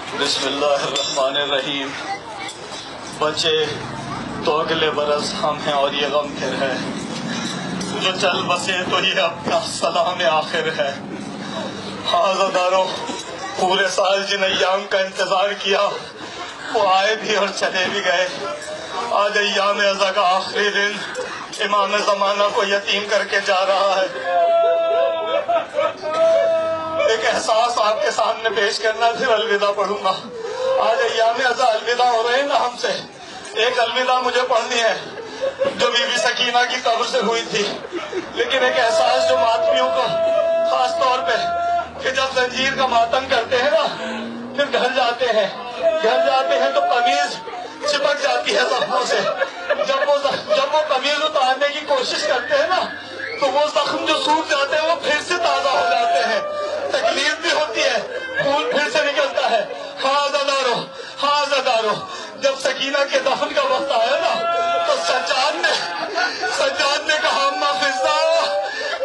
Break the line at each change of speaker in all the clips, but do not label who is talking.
بسم اللہ الرحمن الرحیم۔ بچے تو اگلے برس ہم ہیں اور یہ غم پھر ہے، جو چل بسے تو یہ اپنا سلام آخر ہے۔ ہاں عزادارو، پورے سال جن ایام کا انتظار کیا وہ آئے بھی اور چلے بھی گئے۔ آج ایام عزا کا آخری دن امام زمانہ کو یتیم کر کے جا رہا ہے۔ ایک احساس آپ کے سامنے پیش کرنا، پھر الوداع پڑھوں گا۔ آج ایام عزا الوداع ہو رہے ہیں نا ہم سے، ایک الوداع مجھے پڑھنی ہے جو بی بی سکینہ کی قبر سے ہوئی تھی، لیکن ایک احساس جو ماتمیوں کو خاص طور پہ کہ جب زنجیر کا ماتم کرتے ہیں نا، پھر گھر جاتے ہیں تو قمیض چپک جاتی ہے زخموں سے۔ جب وہ قمیض اتارنے کی کوشش کرتے ہیں نا تو وہ زخم جو سوکھ جاتے ہیں وہ پھر سے تازہ ہو جاتے ہیں، تکلیف بھی ہوتی ہے، خون پھر سے نکلتا ہے۔ ہاں عزادارو، جب سکینہ کے دفن کا وقت آیا نا تو سجاد نے کہا اماں فضا،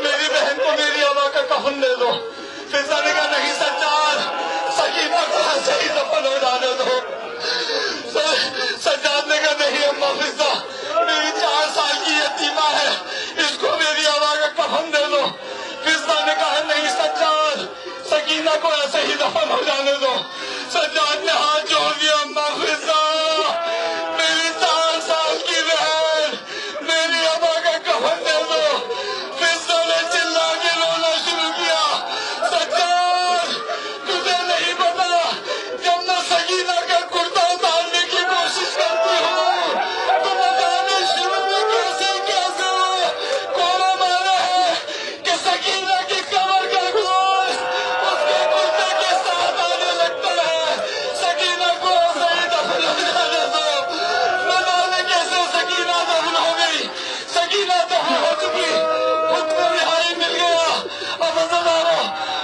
میری بہن کو میری ابا کا کفن دے دو۔ فضا نے کہا نہیں سجاد، سکینہ کو ایسے ہی دفن ہو جانے دو۔ سجاد نے کہا نہیں اماں فضا، میری 4 سال کی یتیمہ ہے، اس کو میری ابا کا کفن دے دو۔ فضا نے کہا نہیں سجاد، سکینہ کو ایسے ہی دفن ہو جانے دو۔ سجاد نے ہاتھ جوڑ دیا، اماں فضا، میری 4 سال کی بہن، میری ابا کا کفن دے دو۔ فضا نے چلا کے رونا شروع کیا، سجاد تجھے نہیں پتا، جب میں سکینہ کا کرتا اتارنے کی کوشش کرتی ہوں تو نہ جانے شروع میں کیسے کوڑا مارا ہے کہ سکینہ کی کمر کا گوشت اس کے کرتے کے ساتھ آنے لگتا ہے۔ سکینہ کو ایسے ہی دفن ہو جانے دو۔ نہ جانے کیسے سکینہ دفن ہو گئی، سکینہ دفن ہو چکی، حکم رہائی مل گیا۔ اب عزادارو،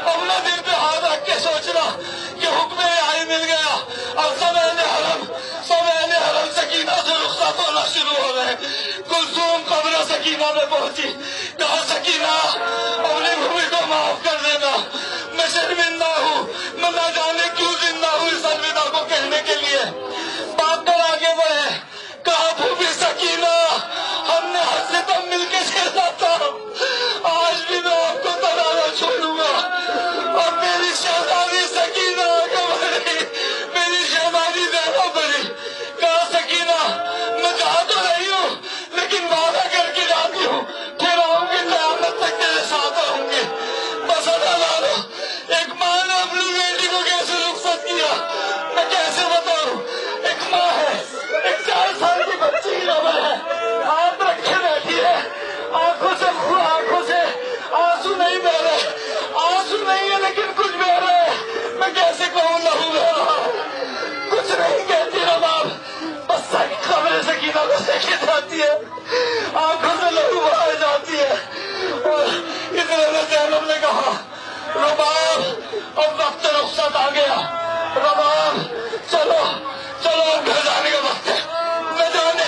اب نہ دل پہ ہاتھ رکھ کے سوچنا کہ حکم رہائی مل گیا، اب سب اہل حرم سکینہ سے رخصت ہونا شروع ہو رہے۔ کلثوم قبر سکینہ میں پہنچی، کہا سکینہ اپنی بھومی کو معاف کر دینا، میں شرمندہ ہوں، میں نہ جانے کیوں زندہ ہوں اس الوداع کو کہنے کے لیے۔ باپ پر آگے بڑھے، کہا بھومی سکینہ، ہم نے حد سے تب مل کے کھیلا تھا، آج بھی میں آپ کو تنہا نہ چھوڑوں گا۔ اور میری شہزادی سکینہ آگے بڑھی، میری شہزادی زینب بڑھی، کہا سکینہ میں جا تو رہی ہوں لیکن وعدہ کر کے جاتی ہوں، پھر آؤں گی، قیامت تک تیرے ساتھ رہوں گی۔ بس عزادارو، ایک ماں نے اپنی بیٹی کو کیسے رخصت کیا میں کیسے بتاؤں۔ ایک ماں ہے، ایک 4 سال کی بچی کی قبر ہے، ہاتھ رکھے بیٹھی ہے، آنکھوں سے آنسو نہیں بہ رہے، آنسو نہیں ہے لیکن کچھ بہ رہے، میں کیسے کہوں لہو بہ رہا ہے۔ کچھ نہیں کہتی رباب، بس خبر سکینہ کو دیکھی جاتی ہے، آنکھوں سے لہو بہائے جاتی ہے۔ اور اتنے میں زینب نے کہا رباب اب وقت رخصت آ گیا، رباب چلو اب گھر جانے کا وقت ہے۔ نہ جانے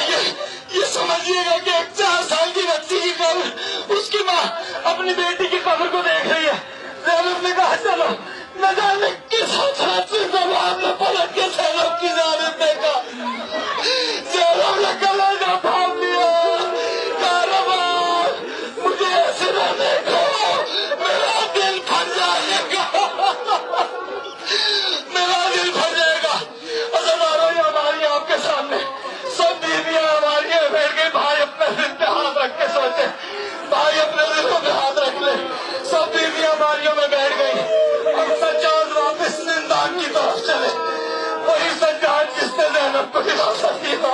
یہ سمجھیے گا کہ ایک 4 سال کی بچی کی قبر، اس کی ماں اپنی بیٹی کی قبر کو دیکھ رہی ہے۔ زینب نے کہا چلو، نہ جانے کس حسرت سے زبان نے پلٹ کے زینب کی جانب دیکھا، زینب نے کلیجہ تھام لیا، کہا رباب مجھے ایسے نہ دیکھو، میرا دل پھٹ جائے گا، میرا دل پھٹ جائے گا۔ عزادارو، یہ ہماری آپ کے سامنے سب بیویاں ہماری بیٹھ گئی، بھائی اپنے دل پہ ہاتھ رکھ کے سوچے، بھائی اپنے دلوں پہ ہاتھ رکھ لے، سب بیویاں ہماریوں میں بیٹھ گئی۔ اور سجاد واپس زندان کی طرف چلے، وہی سجاد جس نے زینب کو دلاسا دیا،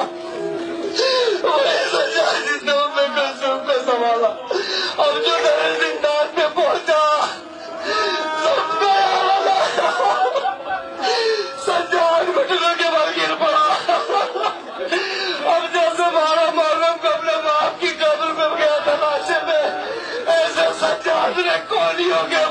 وہی سجاد جس نے ام کلثوم کو سنبھالا۔ اب جو گھر زندان میں پہنچا، سب کا حال آیا، سجاد گھٹنوں کے بل گر پڑا۔ اب جیسے 12 محرم کو اپنے باپ کی قبر میں گیا تلاشے میں، ایسے سجاد نے کولیوں کے